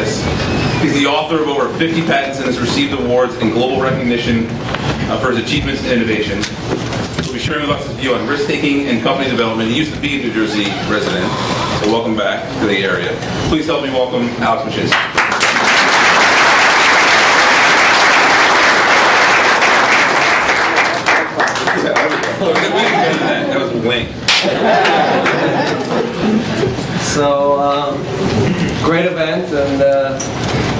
process. He's the author of over 50 patents and has received awards and global recognition for his achievements and innovations. He'll be sharing with us his view on risk-taking and company development. He used to be a New Jersey resident, so welcome back to the area. Please help me welcome Alex Masinsky. That was a wink. So, great event, and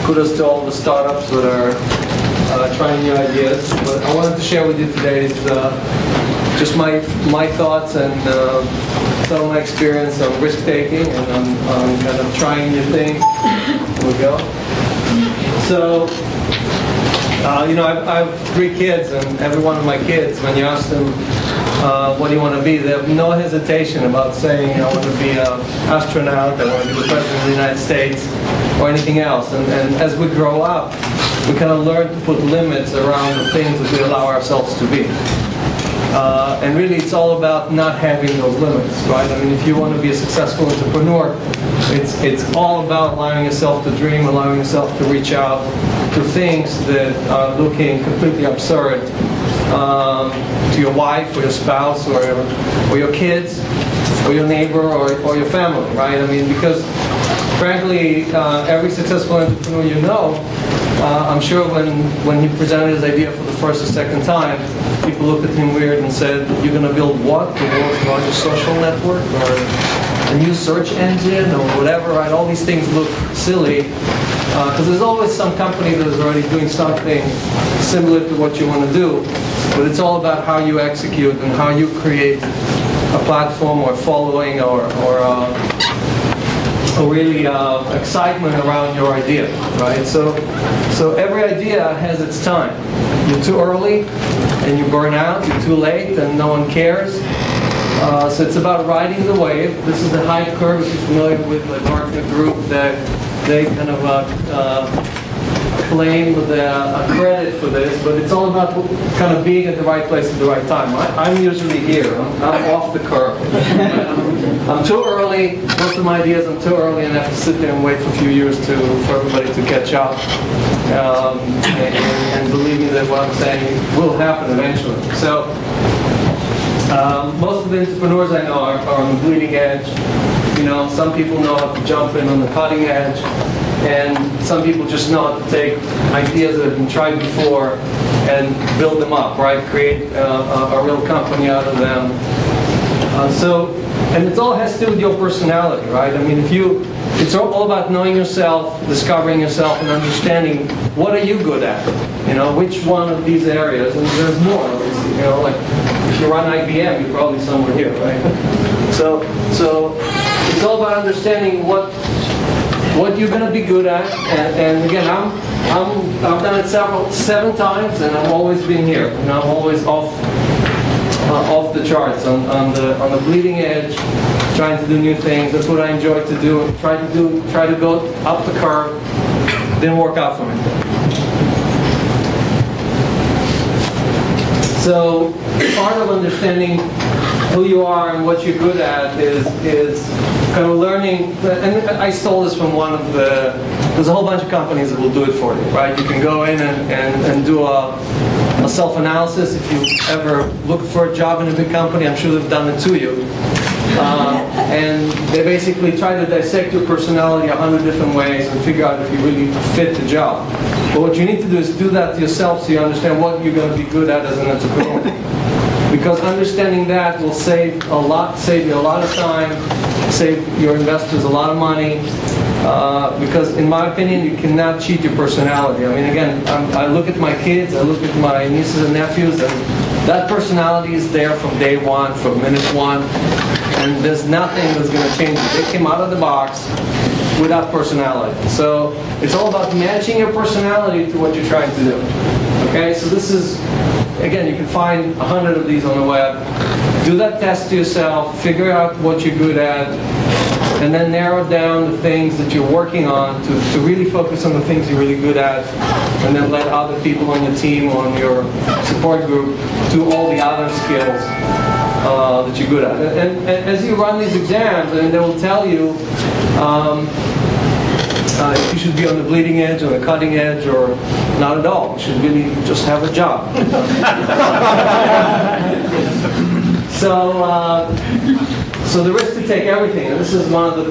kudos to all the startups that are trying new ideas. What I wanted to share with you today is just my thoughts and some of my experience on risk-taking and on kind of trying new things. Here we go. So, I have 3 kids, and every one of my kids, when you ask them, what do you want to be? They have no hesitation about saying, I want to be an astronaut, I want to be the President of the United States, or anything else. And as we grow up, we kind of learn to put limits around the things that we allow ourselves to be. And really, it's all about not having those limits, right? I mean, if you want to be a successful entrepreneur, it's all about allowing yourself to dream, allowing yourself to reach out to things that are looking completely absurd to your wife or your spouse or your kids or your neighbor or your family, right? I mean, because frankly, every successful entrepreneur you know, I'm sure when he presented his idea for the first or second time, people looked at him weird and said, you're going to build what? The world's largest social network or a new search engine or whatever, right? All these things look silly because there's always some company that is already doing something similar to what you want to do, but it's all about how you execute and how you create a platform or following or really excitement around your idea, right? So every idea has its time. You're too early and you burn out. You're too late and no one cares. So it's about riding the wave. This is the hype curve. If you're familiar with the Gartner group, that they kind of claim the credit for this, but it's all about kind of being at the right place at the right time. I'm usually here. I'm off the curve. I'm too early. Most of my ideas, I'm too early, and I have to sit there and wait for a few years for everybody to catch up. And believe me that what I'm saying will happen eventually. So most of the entrepreneurs I know are on the bleeding edge. You know, some people know how to jump in on the cutting edge, and some people just know how to take ideas that have been tried before and build them up, right? Create a real company out of them. And it all has to do with your personality, right? I mean, it's all about knowing yourself, discovering yourself, and understanding what are you good at. You know, which one of these areas, and there's more. You know, like if you run IBM, you're probably somewhere here, right? So it's all about understanding what you're going to be good at, and again, I've done it 7 times, and I've always been here. You know, I'm always off the charts, on the bleeding edge, trying to do new things. That's what I enjoy to do. Try to go up the curve. Didn't work out for me. So part of understanding who you are and what you're good at is kind of learning, and I stole this from one of there's a whole bunch of companies that will do it for you, right? You can go in and do a self-analysis. If you ever look for a job in a big company, I'm sure they've done it to you. And they basically try to dissect your personality 100 different ways and figure out if you really fit the job. But what you need to do is do that to yourself so you understand what you're going to be good at as an entrepreneur. Because understanding that will save you a lot of time, save your investors a lot of money. Because in my opinion, you cannot cheat your personality. I mean, again, I look at my kids, I look at my nieces and nephews, and that personality is there from day one, from minute one, and there's nothing that's going to change it. They came out of the box without personality. So it's all about matching your personality to what you're trying to do. Okay, so this is, again, you can find 100 of these on the web. Do that test to yourself, figure out what you're good at, and then narrow down the things that you're working on to really focus on the things you're really good at, and then let other people on your team or on your support group do all the other skills that you're good at. And as you run these exams, and they will tell you if you should be on the bleeding edge, on the cutting edge, or not at all. You should really just have a job. So the risk to take everything, and this is one of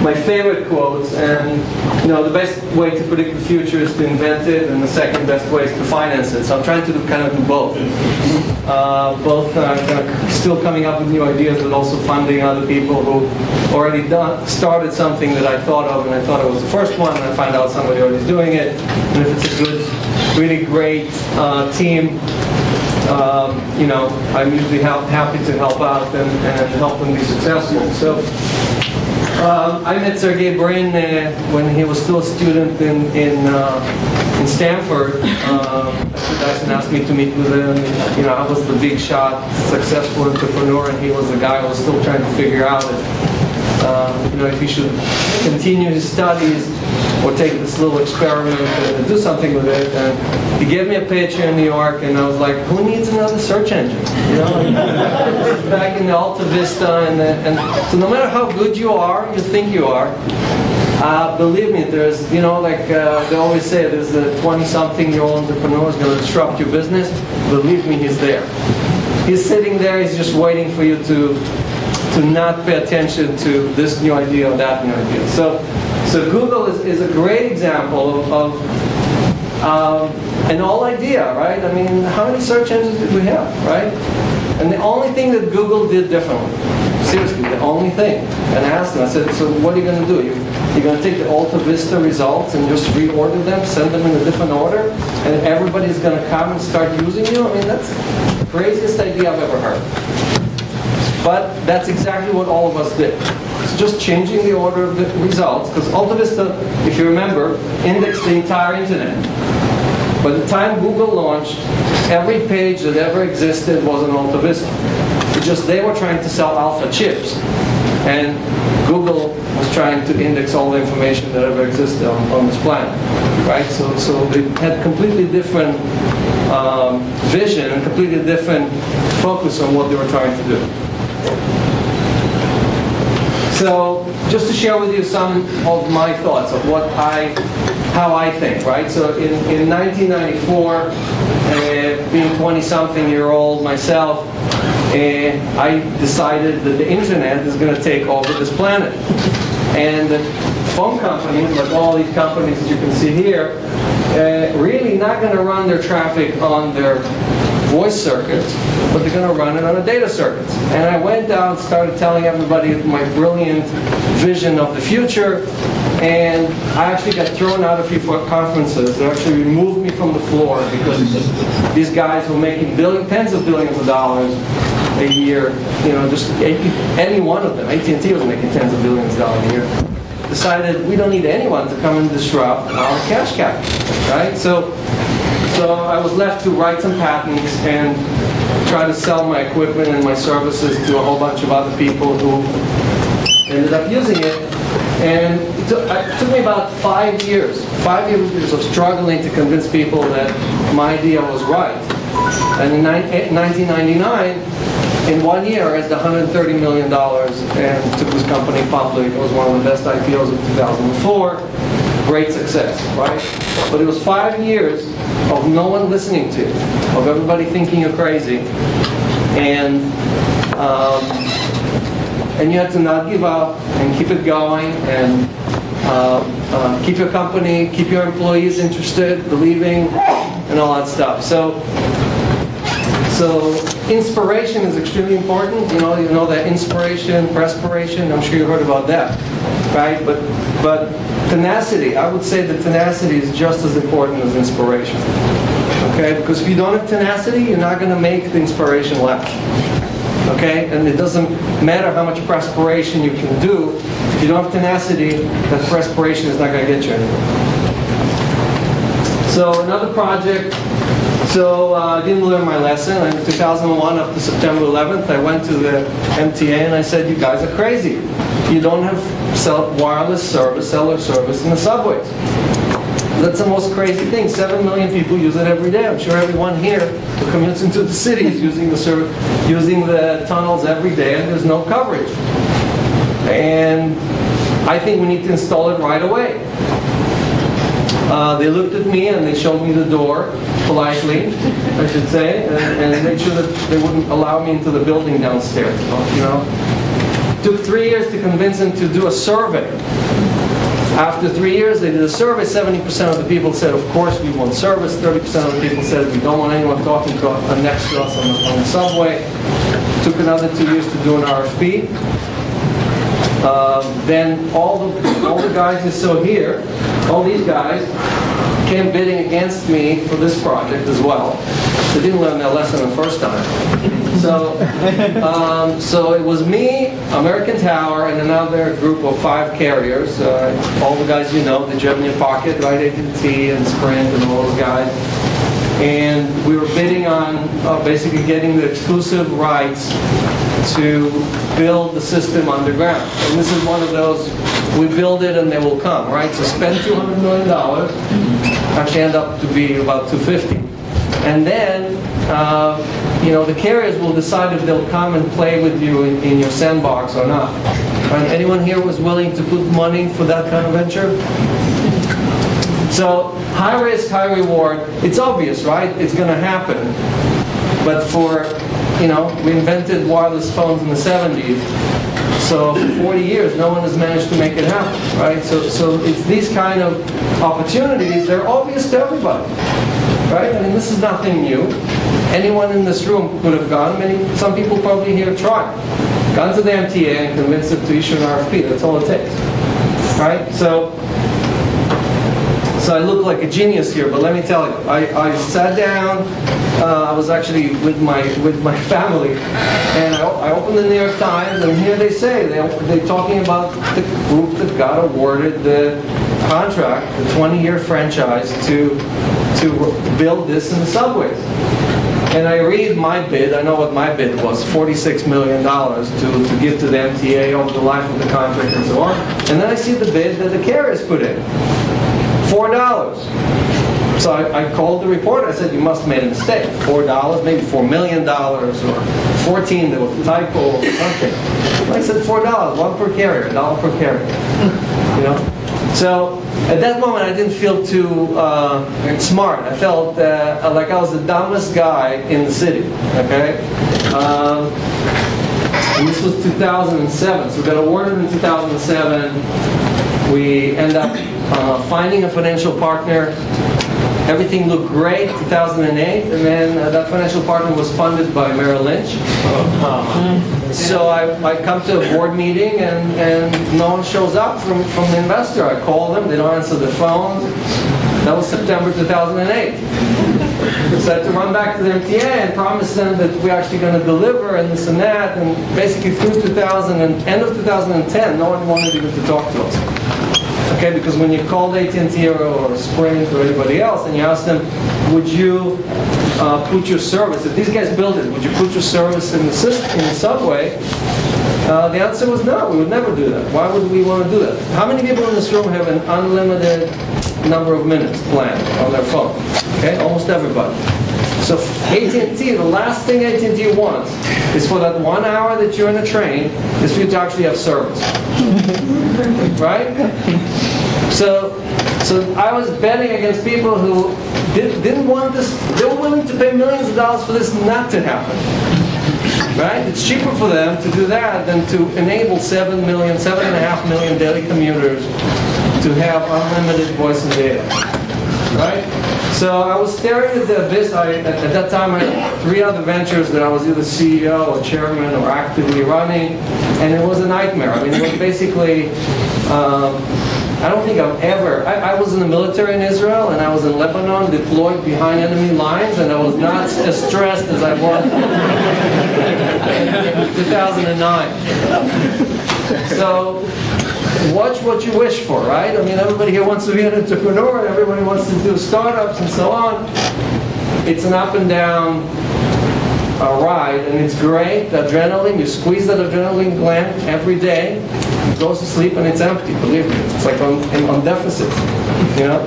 my favorite quotes. And the best way to predict the future is to invent it, and the second best way is to finance it. So I'm trying to do both. Both still coming up with new ideas, but also funding other people who already started something that I thought of, and I thought it was the first one, and I find out somebody already is doing it. And if it's a good, really great team, I'm usually happy to help out and help them be successful. So I met Sergey Brin when he was still a student in Stanford. Dyson asked me to meet with him. I was the big shot, successful entrepreneur, and he was the guy who was still trying to figure out if he should continue his studies or take this little experiment and do something with it. And he gave me a pitch here in New York, and I was like, who needs another search engine? Back in the Alta Vista, and so no matter how good you are, you think you are, believe me, there's, they always say, there's a 20-something-year-old entrepreneur who's going to disrupt your business. Believe me, he's there. He's sitting there, he's just waiting for you to not pay attention to this new idea or that new idea. So Google is a great example of an old idea, right? I mean, how many search engines did we have, right? And the only thing that Google did differently, seriously, the only thing, and I asked them, I said, so what are you going to do? You're going to take the Alta Vista results and just reorder them, send them in a different order, and everybody's going to come and start using you? I mean, that's the craziest idea I've ever heard. But that's exactly what all of us did. It's just changing the order of the results, because Alta Vista, if you remember, indexed the entire internet. By the time Google launched, every page that ever existed was an Alta Vista. It's just they were trying to sell alpha chips, and Google was trying to index all the information that ever existed on this planet, right? So they had completely different vision and completely different focus on what they were trying to do. So just to share with you some of my thoughts of how I think, right? So in 1994, being 20-something-year-old myself, I decided that the internet is going to take over this planet. And the phone companies, like all these companies that you can see here, really not going to run their traffic on their voice circuits, but they're going to run it on a data circuits. And I went down and started telling everybody my brilliant vision of the future, and I actually got thrown out of a few conferences. They actually removed me from the floor because these guys were making tens of billions of dollars a year, just any one of them. AT&T was making tens of billions of dollars a year. Decided we don't need anyone to come and disrupt our cash cow, right? So I was left to write some patents and try to sell my equipment and my services to a whole bunch of other people who ended up using it. And it took me about 5 years of struggling to convince people that my idea was right. And in 1999, in 1 year, I raised $130 million and took this company public. It was one of the best IPOs of 2004. Great success, right? But it was 5 years of no one listening to you, of everybody thinking you're crazy, and you had to not give up and keep it going, and keep your company, keep your employees interested, believing, and all that stuff. So inspiration is extremely important. You know that inspiration, perspiration. I'm sure you heard about that, right? But tenacity, I would say that tenacity is just as important as inspiration. Okay, because if you don't have tenacity, you're not going to make the inspiration last. Okay, and it doesn't matter how much perspiration you can do. If you don't have tenacity, that perspiration is not going to get you anywhere. So another project. So I didn't learn my lesson. In 2001, up to September 11th, I went to the MTA and I said, you guys are crazy. You don't have wireless service, cellular service in the subways. That's the most crazy thing. 7 million people use it every day. I'm sure everyone here who commutes into the city is using the tunnels every day, and there's no coverage. And I think we need to install it right away. They looked at me and they showed me the door, politely, I should say, and made sure that they wouldn't allow me into the building downstairs. You know, took 3 years to convince them to do a survey. After 3 years, they did a survey. 70% of the people said, "Of course, we want service." 30% of the people said, "We don't want anyone talking to next to us on the subway." Took another 2 years to do an RFP. Then all the guys you saw here, all these guys, came bidding against me for this project as well. They didn't learn their lesson the first time. So it was me, American Tower, and another group of 5 carriers. All the guys you know, the German Pocket, right, AT&T and Sprint and all those guys. And we were bidding on basically getting the exclusive rights to build the system underground. And this is one of those, we build it and they will come, right? So spend $200 million, actually end up to be about 250. And then, you know, the carriers will decide if they'll come and play with you in your sandbox or not. Right? Anyone here was willing to put money for that kind of venture? So, high risk, high reward. It's obvious, right? It's going to happen. But for, you know, we invented wireless phones in the 70s. So for 40 years, no one has managed to make it happen, right? So it's these kind of opportunities. They're obvious to everybody, right? I mean, this is nothing new. Anyone in this room could have gone. Some people probably here tried. Gone to the MTA and convinced them to issue an RFP. That's all it takes, right? So I look like a genius here, but let me tell you, I sat down. I was actually with my family, and I opened the New York Times, and here they say they're talking about the group that got awarded the contract, the 20-year franchise to build this in the subways. And I read my bid. I know what my bid was: $46 million to give to the MTA over the life of the contract and so on. And then I see the bid that the carriers put in. $4. So I called the reporter. I said, "You must have made a mistake. $4, maybe $4 million or 14. There was a typo or something." I said $4, one per carrier, $1 per carrier. You know. So at that moment, I didn't feel too smart. I felt like I was the dumbest guy in the city. Okay. And this was 2007. So we got awarded in 2007. We end up finding a financial partner. Everything looked great, 2008, and then that financial partner was funded by Merrill Lynch. So I come to a board meeting and no one shows up from the investor. I call them, they don't answer the phone. That was September 2008. So I had to run back to the MTA and promise them that we're actually going to deliver and this and that. And basically through end of 2010, no one wanted even to talk to us. Okay, because when you called AT&T or Sprint or anybody else and you asked them, would you put your service, if these guys build it, would you put your service in the subway? The answer was no, we would never do that. Why would we want to do that? How many people in this room have an unlimited number of minutes planned on their phone? Okay, almost everybody. So AT&T, the last thing AT&T wants is for that 1 hour that you're in a train, is for you to actually have service. Right? So I was betting against people who didn't want this. They were willing to pay millions of dollars for this not to happen. Right? It's cheaper for them to do that than to enable 7.5 million daily commuters to have unlimited voice and data. Right? So I was staring at the abyss. At that time, I had 3 other ventures that I was either CEO or chairman or actively running, and it was a nightmare. I mean, it was basically, I don't think I've ever, I was in the military in Israel, and I was in Lebanon, deployed behind enemy lines, and I was not as stressed as I was in 2009. So, watch what you wish for, right? I mean, everybody here wants to be an entrepreneur, and everybody wants to do startups and so on. It's an up and down ride, and it's great. The adrenaline, you squeeze that adrenaline gland every day, it goes to sleep and it's empty, believe me. It's like on deficit, you know?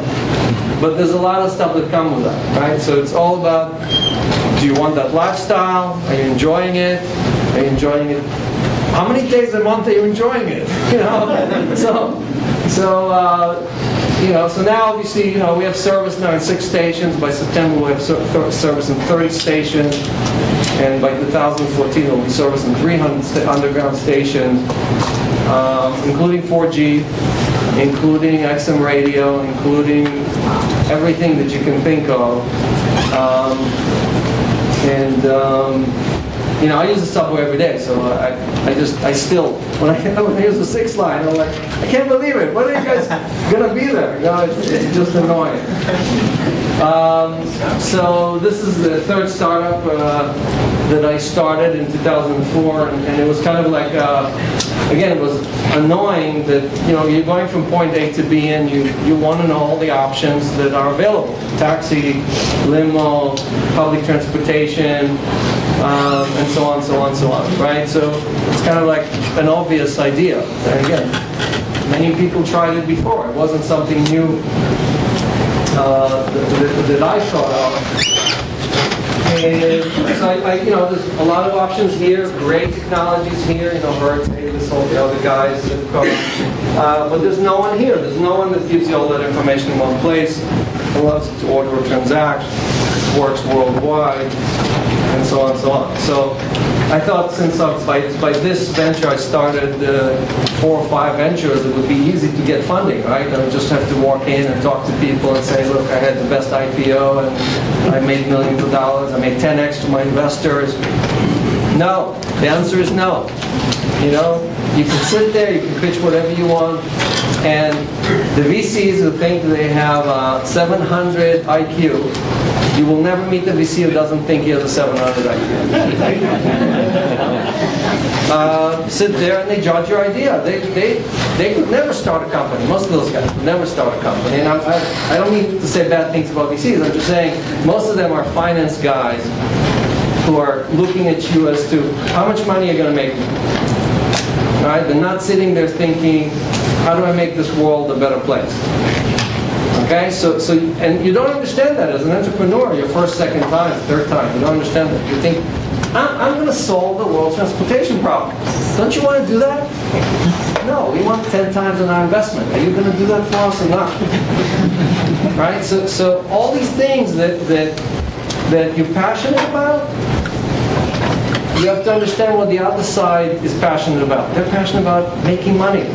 But there's a lot of stuff that comes with that, right? So it's all about, do you want that lifestyle? Are you enjoying it? Are you enjoying it how many days a month are you enjoying it? You know, so now obviously, you know, we have service now in 6 stations. By September, we'll have service in 30 stations, and by 2014, we'll be servicing 300 underground stations, including 4G, including XM radio, including everything that you can think of. You know, I use the subway every day, so I still, when I use the 6th line, I'm like, I can't believe it. When are you guys gonna be there? You know, it's just annoying. So this is the 3rd startup that I started in 2004, and it was kind of like, again, it was annoying that, you know, you're going from point A to B, and you want to know all the options that are available: taxi, limo, public transportation, and so on, so on, so on, right? So it's kind of like an obvious idea. And again, many people tried it before. It wasn't something new that I thought of. And so you know, there's a lot of options here, great technologies here, you know, Hertz, Avis, all the other guys that come. But there's no one here. There's no one that gives you all that information in one place, allows you to order or transact, works worldwide, and so on and so on. So I thought, since by this venture I started 4 or 5 ventures, it would be easy to get funding, right? I would just have to walk in and talk to people and say, look, I had the best IPO and I made millions of dollars, I made 10x for my investors. No, the answer is no. You know, you can sit there, you can pitch whatever you want, and the VCs who think they have 700 IQ, you will never meet the VC who doesn't think he has a 700 IQ. Sit there and they judge your idea. They could never start a company. Most of those guys could never start a company. And I don't mean to say bad things about VCs. I'm just saying most of them are finance guys who are looking at you as to how much money you're going to make. Right? They're not sitting there thinking, how do I make this world a better place? Okay, and you don't understand that as an entrepreneur, your first, second time, third time, you don't understand that. You think, I'm going to solve the world's transportation problem. Don't you want to do that? No, we want 10 times on our investment. Are you going to do that for us or not? Right, so all these things that you're passionate about, you have to understand what the other side is passionate about. They're passionate about making money.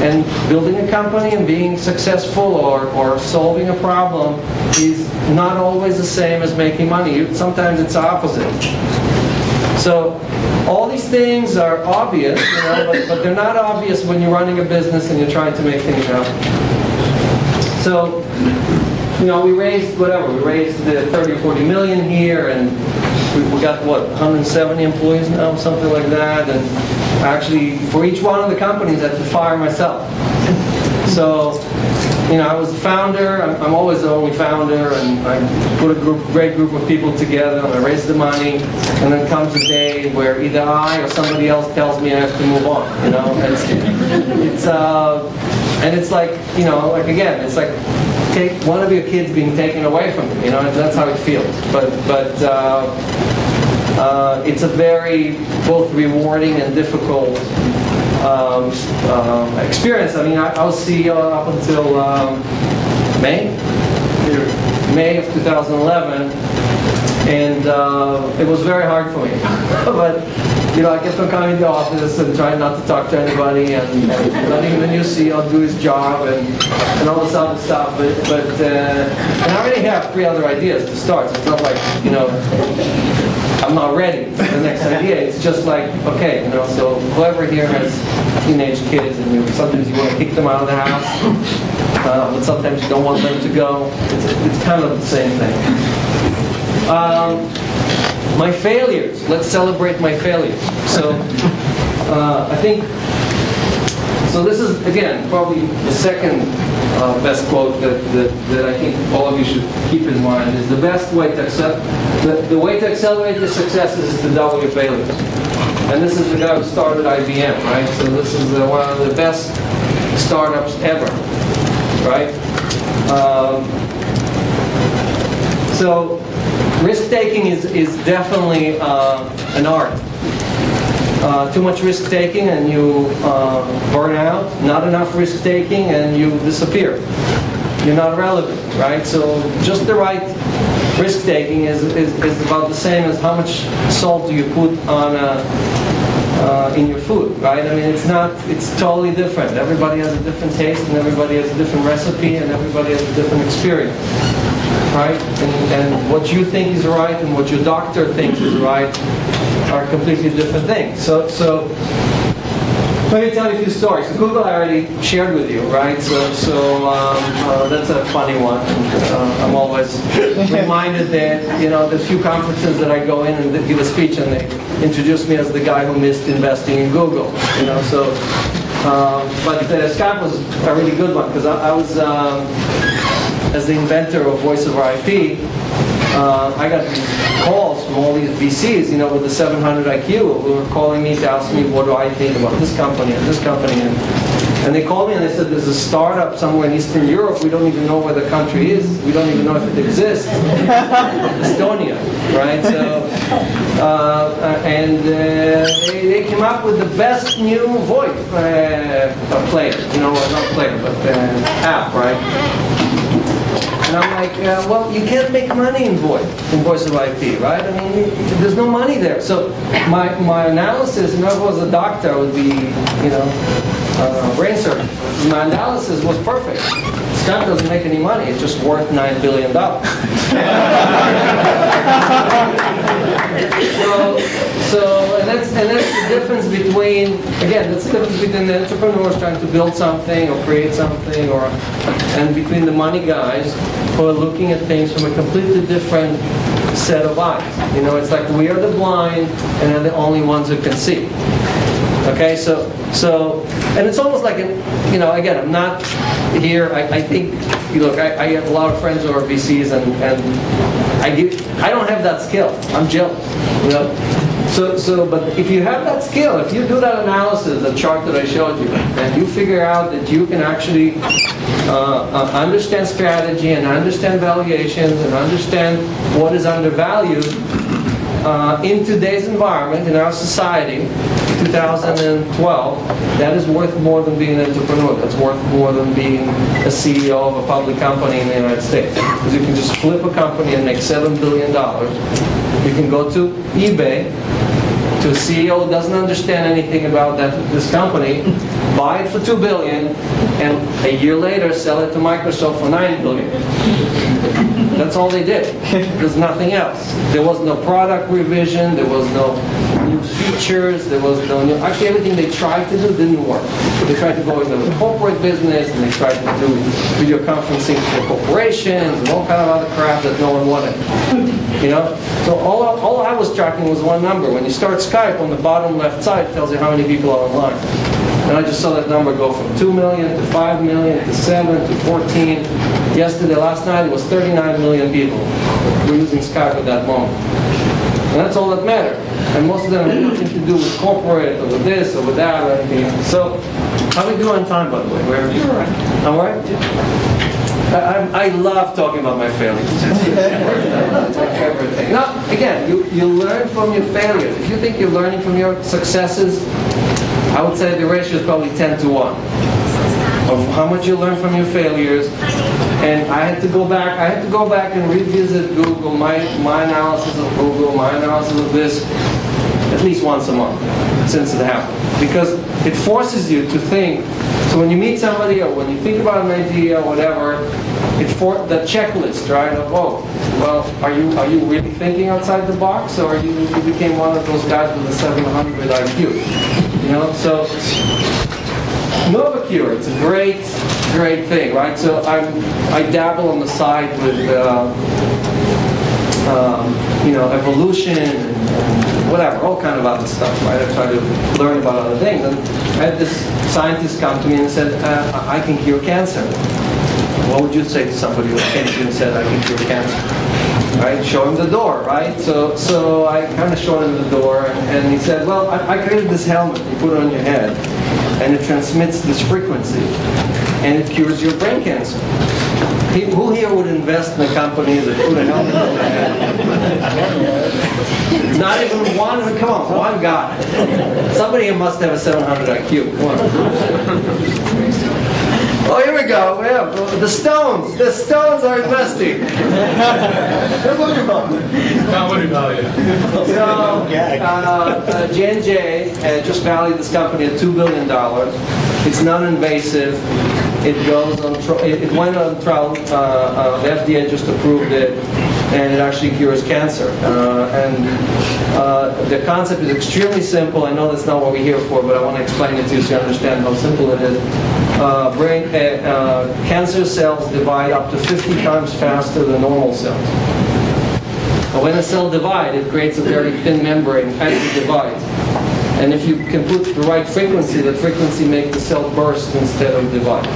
And building a company and being successful or solving a problem is not always the same as making money. Sometimes it's the opposite. So all these things are obvious, you know, but they're not obvious when you're running a business and you're trying to make things happen. So, you know, we raised 30 or 40 million here, and we got, 170 employees now, something like that. And actually, for each one of the companies, I had to fire myself. So, you know, I was the founder. I'm always the only founder, and I put a great group of people together, and I raised the money. And then comes a day where either I or somebody else tells me I have to move on. You know, and it's like, you know, like again, it's like take one of your kids being taken away from you. You know, that's how it feels. But it's a very both rewarding and difficult experience. I mean, I was CEO up until May of 2011, and it was very hard for me. But you know, I kept on coming to the office and trying not to talk to anybody, and letting the new CEO do his job and all this other stuff. And I already have 3 other ideas to start. So it's not like, you know, I'm not ready for the next idea. It's just like, okay, you know, so whoever here has teenage kids, and sometimes you want to kick them out of the house, but sometimes you don't want them to go. It's kind of the same thing. My failures. Let's celebrate my failures. So I think, so this is, again, probably the second best quote that I think all of you should keep in mind is the best way to the way to accelerate your successes is to double your failures. And this is the guy who started IBM, right? So this is one of the best startups ever, right? So risk-taking is definitely an art. too much risk-taking and you burn out, not enough risk-taking and you disappear. You're not relevant, right? So just the right risk-taking is about the same as how much salt do you put on in your food, right? I mean, it's totally different. Everybody has a different taste and everybody has a different recipe and everybody has a different experience, right? And what you think is right and what your doctor thinks is right are completely different things. So let me tell you a few stories. So Google I already shared with you, right? So that's a funny one. I'm always reminded that, you know, the few conferences that I go in and give a speech and they introduce me as the guy who missed investing in Google, you know, so, but Skype was a really good one because I was, as the inventor of voice over IP, I got these calls from all these VCs, you know, with the 700 IQ, who were calling me to ask me what do I think about this company and this company. And they called me and they said, there's a startup somewhere in Eastern Europe. We don't even know where the country is. We don't even know if it exists. Estonia, right? So, they came up with the best new VoIP player, you know, not player, but app, right? And I'm like, well, you can't make money in VoIP, in voice over IP, right? I mean, there's no money there. So my analysis, you know, if I was a doctor, I would be, you know, brain surgeon. My analysis was perfect. Skype doesn't make any money. It's just worth $9 billion. And that's the difference between, again, that's the difference between the entrepreneurs trying to build something or create something, and between the money guys who are looking at things from a completely different set of eyes. You know, it's like we are the blind and are the only ones who can see. Okay, so, and it's almost like, you know, again, I'm not here, I think, look, I have a lot of friends who are VCs, and I don't have that skill. I'm jealous, you know. But if you have that skill, if you do that analysis, the chart that I showed you, and you figure out that you can actually understand strategy and understand valuations and understand what is undervalued in today's environment, in our society, 2012, that is worth more than being an entrepreneur. That's worth more than being a CEO of a public company in the United States. Because you can just flip a company and make $7 billion. You can go to eBay, to a CEO who doesn't understand anything about this company, buy it for $2 billion, and a year later sell it to Microsoft for $9 billion. That's all they did. There's nothing else. There was no product revision. There was no new features. There was no new. Actually, everything they tried to do didn't work. They tried to go into the corporate business, and they tried to do video conferencing for corporations and all kind of other crap that no one wanted. You know. So all I was tracking was one number. When you start Skype, on the bottom left side, it tells you how many people are online. And I just saw that number go from 2 million to 5 million to 7 to 14. Yesterday, last night, it was 39 million people who were using Skype at that moment. And that's all that mattered. And most of them had nothing to do with corporate or with this or with that or anything else. So, how are we doing on time, by the way? Where are you? All right? I love talking about my failures. Everything. Now, again, you learn from your failures. If you think you're learning from your successes, I would say the ratio is probably 10 to 1 of how much you learn from your failures. And I had to go back and revisit Google, my analysis of Google, my analysis of this, at least once a month since it happened. Because it forces you to think. So when you meet somebody or when you think about an idea or whatever, the checklist, right? Of, oh, well, are you really thinking outside the box, or you became one of those guys with a 700 IQ? You know, so Novacure, it's a great thing, right? So I dabble on the side with you know, evolution and whatever, all kind of other stuff, right? I try to learn about other things. And I had this scientist come to me and said, I can cure cancer. What would you say to somebody who came to you and said, I can cure cancer? Right? Show him the door, right? So I kind of showed him the door, and he said, well, I created this helmet. You put it on your head, and it transmits this frequency, and it cures your brain cancer. Who here would invest in a company that would help? Not even one. Come on, one guy. Somebody here must have a 700 IQ. Come on. Oh, here we go. Yeah, the Stones. The Stones are investing. So, J&J just valued this company at $2 billion. It's non-invasive. It goes on. It went on trial. The FDA just approved it, and it actually cures cancer. The concept is extremely simple. I know that's not what we're here for, but I want to explain it to you so you understand how simple it is. Cancer cells divide up to 50 times faster than normal cells. But when a cell divides, it creates a very thin membrane as it divides. And if you can put the right frequency, that frequency makes the cell burst instead of divide.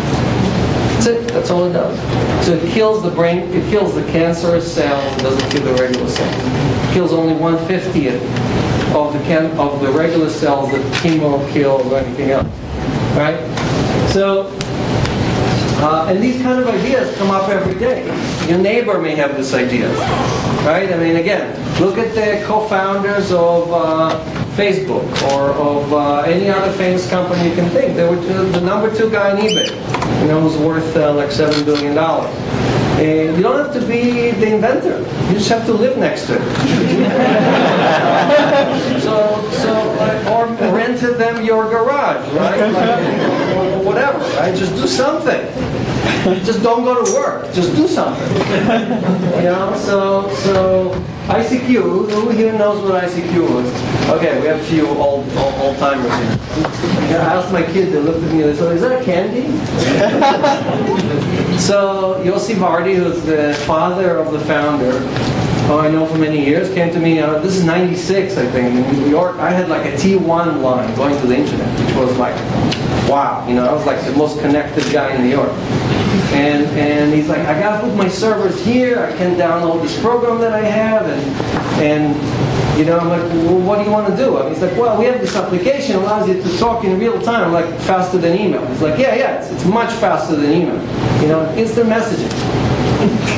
That's it. That's all it does. So it kills the brain. It kills the cancerous cell. It doesn't kill the regular cell. It kills only 1/50th of the regular cells that chemo kills or anything else. Right? So, and these kind of ideas come up every day. Your neighbor may have this idea, right? I mean, again, look at the co-founders of Facebook or of any other famous company you can think. They were the number 2 guy in eBay, who's worth like $7 billion. And you don't have to be the inventor. You just have to live next to it. Or rented them your garage, right? Or whatever, right? Just do something. Just don't go to work. Just do something. So ICQ. Who here knows what ICQ is? Okay, we have a few old timers here. I asked my kids. They looked at me. They said, "Is that a candy?" So Yossi Vardi, who's the father of the founder, who I know for many years, came to me. This is '96, I think, in New York. I had like a T1 line going to the internet, which was like, wow. I was like the most connected guy in New York. And he's like, I gotta put my servers here. I can download this program that I have, and I'm like, well, what do you want to do? And he's like, well, we have this application that allows you to talk in real time, like faster than email. He's like, yeah, it's much faster than email. Instant messaging.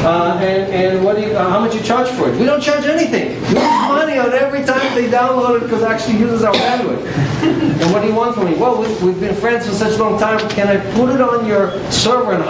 And what do how much you charge for it? We don't charge anything. We lose money on every time they download it because it actually uses our bandwidth. And what do you want from me? Well, we've been friends for such a long time. Can I put it on your server and